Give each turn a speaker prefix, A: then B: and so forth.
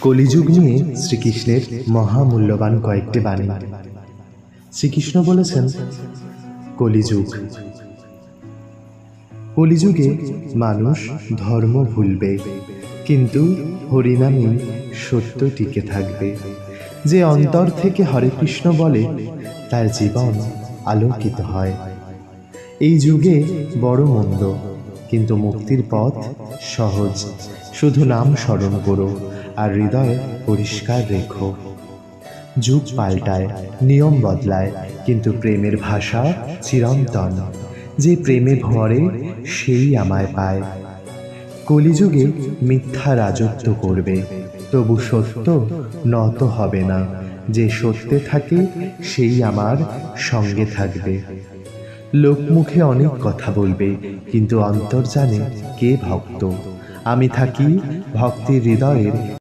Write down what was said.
A: কলিযুগ নিয়ে শ্রীকৃষ্ণের মহামূল্যবান কয়েকটি বাণী। শ্রীকৃষ্ণ বলেছেন, কলিযুগ। কলিযুগে মানুষ ধর্ম ভুলবে, কিন্তু হরিনামে সত্য টিকে থাকবে। যে অন্তর থেকে হরে কৃষ্ণ বলে, তার জীবন আলোকিত হয়। এই যুগে বড় মন্দ, কিন্তু মুক্তির পথ সহজ। শুধু নাম স্মরণ করো আর হৃদয় পরিষ্কার রেখো। যুগ পাল্টায়, নিয়ম বদলায়, কিন্তু প্রেমের ভাষা চিরন্তন। যে প্রেমে ভরে সেই আমায় পায়। কলিযুগে মিথ্যা রাজত্ব করবে, তবু সত্য নত হবে না। যে সত্যে থাকে সেই আমার সঙ্গে থাকবে। লোকমুখে অনেক কথা বলবে, কিন্তু অন্তর জানে কে ভক্ত। আমি থাকি ভক্তির হৃদয়ের